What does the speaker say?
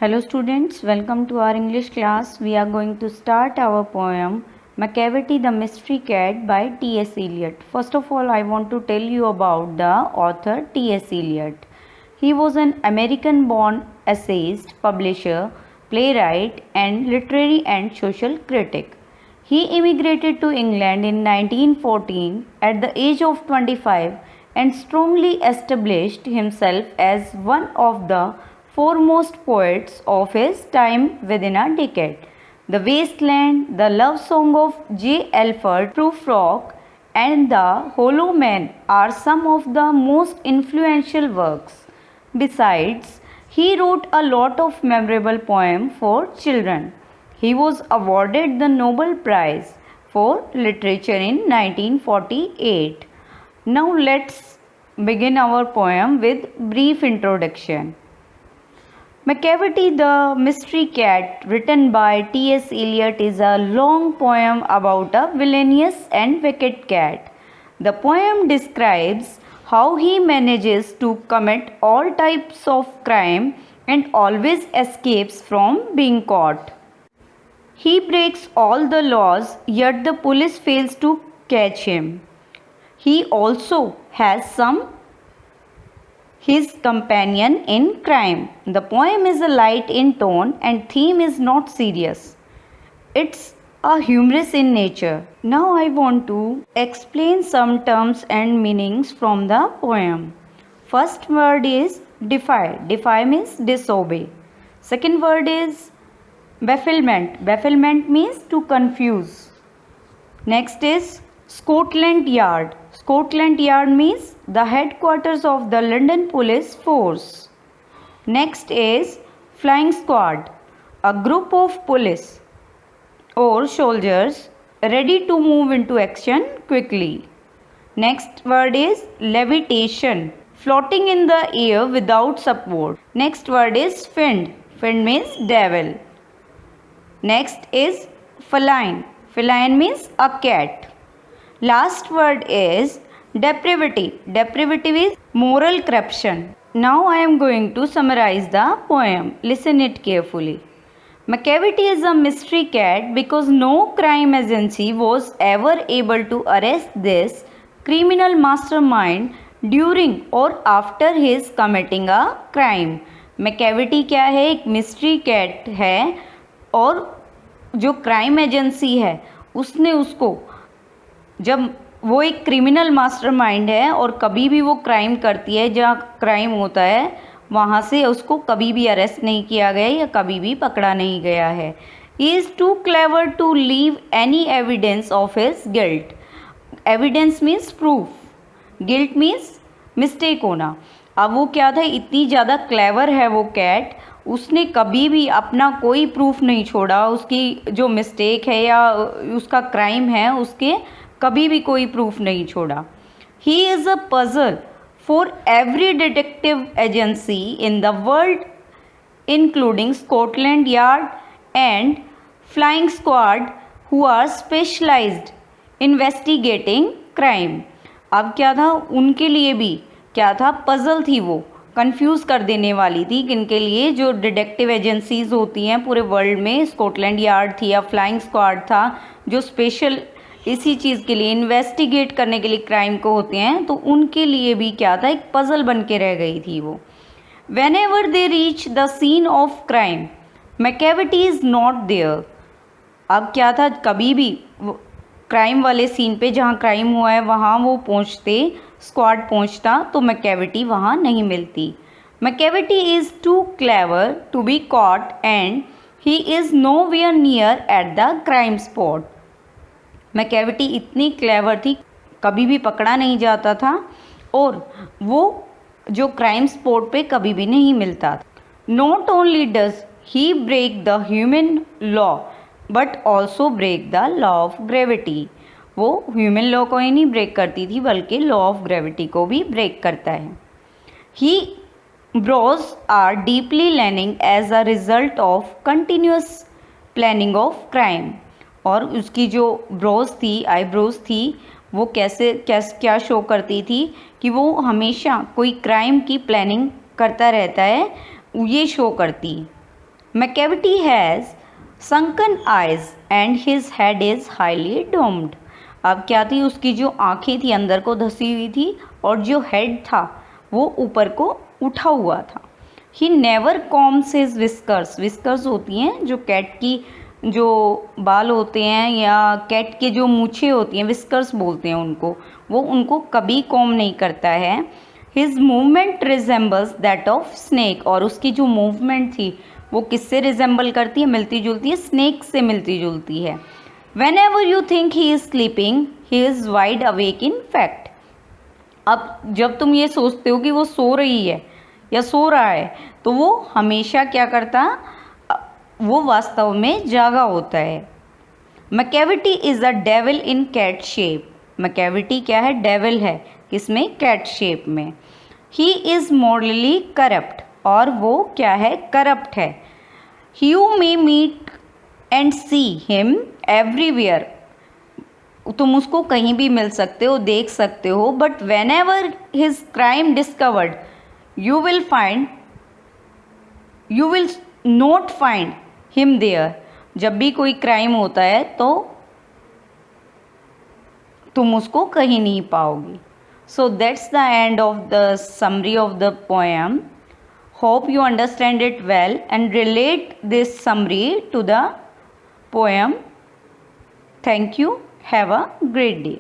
Hello students, welcome to our English class. We are going to start our poem Macavity the Mystery Cat by T.S. Eliot. First of all, I want to tell you about the author T.S. Eliot. He was an American-born essayist, publisher, playwright and literary and social critic. He immigrated to England in 1914 at the age of 25 and strongly established himself as one of the foremost poets of his time within a decade. The Wasteland, the Love Song of J. Alfred Prufrock, and The Hollow Man are some of the most influential works. Besides, he wrote a lot of memorable poems for children. He was awarded the Nobel Prize for Literature in 1948. Now let's begin our poem with brief introduction. Macavity the Mystery Cat, written by T.S. Eliot, is a long poem about a villainous and wicked cat. The poem describes how he manages to commit all types of crime and always escapes from being caught. He breaks all the laws, yet the police fails to catch him. He also has his companion in crime. The poem is a light in tone and theme is not serious. It's a humorous in nature. Now I want to explain some terms and meanings from the poem. First word is defy. Defy means disobey. Second word is bafflement. Bafflement means to confuse. Next is Scotland Yard. Scotland Yard means the headquarters of the London Police Force. Next is Flying Squad, a group of police or soldiers ready to move into action quickly. Next word is levitation, floating in the air without support. Next word is fiend. Fiend means devil. Next is feline. Feline means a cat. Last word is depravity. Depravity is moral corruption. Now I am going to summarize the poem. Listen it carefully. Macavity is a mystery cat because no crime agency was ever able to arrest this criminal mastermind during or after his committing a crime. Macavity क्या है? एक mystery cat है और जो crime agency है उसने उसको, जब वो एक क्रिमिनल मास्टरमाइंड है और कभी भी वो क्राइम करती है, जहाँ क्राइम होता है वहाँ से उसको कभी भी अरेस्ट नहीं किया गया या कभी भी पकड़ा नहीं गया है. He is too clever to leave any evidence of his guilt. Evidence means proof, guilt means mistake होना. अब वो क्या था, इतनी ज़्यादा क्लेवर है वो कैट, उसने कभी भी अपना कोई प्रूफ नहीं छोड़ा. उसकी जो मिस्टेक है या उसका क्राइम है उसके कभी भी कोई प्रूफ नहीं छोड़ा. He is a puzzle for every detective agency in the world including Scotland Yard and flying squad who are specialised investigating crime. अब क्या था, उनके लिए भी क्या था, पजल थी, वो कंफ्यूज कर देने वाली थी. किनके लिए? जो डिटेक्टिव एजेंसीज होती हैं पूरे वर्ल्ड में, स्कॉटलैंड यार्ड थी या फ्लाइंग स्क्वाड था जो स्पेशल इसी चीज़ के लिए इन्वेस्टिगेट करने के लिए क्राइम को होते हैं, तो उनके लिए भी क्या था, एक पजल बन के रह गई थी वो. Whenever they reach the scene of crime Macavity is not there. अब क्या था, कभी भी क्राइम वाले सीन पे जहाँ क्राइम हुआ है वहाँ वो पहुँचते, स्क्वाड पहुँचता, तो मैकेविटी वहाँ नहीं मिलती. Macavity is too clever to be caught and he is nowhere near at the crime spot. Macavity इतनी क्लेवर थी, कभी भी पकड़ा नहीं जाता था और वो जो क्राइम स्पॉट पे कभी भी नहीं मिलता. Not only does he break the human law but also break the law of gravity. वो ह्यूमन लॉ को ही नहीं ब्रेक करती थी बल्कि लॉ ऑफ ग्रेविटी को भी ब्रेक करता है. He bros are deeply learning as a result of continuous planning of crime. और उसकी जो ब्रोज थी, आईब्रोज थी, वो क्या शो करती थी कि वो हमेशा कोई क्राइम की प्लानिंग करता रहता है, ये शो करती. McCavity has sunken eyes and his head is highly domed. अब क्या थी, उसकी जो आंखें थी अंदर को धसी हुई थी और जो हेड था वो ऊपर को उठा हुआ था. He never combs his whiskers. whiskers होती हैं जो कैट की जो बाल होते हैं या कैट के जो मूछें होती हैं, whiskers बोलते हैं उनको, वो उनको कभी कॉम नहीं करता है. His movement resembles that of snake. और उसकी जो मूवमेंट थी वो किससे रिजेंबल करती है, मिलती जुलती है, स्नेक से मिलती जुलती है. Whenever you think he is sleeping, he is wide awake in fact. अब जब तुम ये सोचते हो कि वो सो रही है या सो रहा है, तो वो हमेशा क्या करता, वो वास्तव में जागा होता है. McCavity is a devil in cat shape. McCavity क्या है, डेविल है, किसमें, कैट शेप में. He is morally corrupt. और वो क्या है, करप्ट है. You may meet and see him everywhere. तुम उसको कहीं भी मिल सकते हो, देख सकते हो. But whenever his crime discovered, you will not find him there. जब भी कोई क्राइम होता है तो तुम उसको कहीं नहीं पाओगी. So that's the end of the summary of the poem. Hope you understand it well and relate this summary to the poem. Thank you. Have a great day.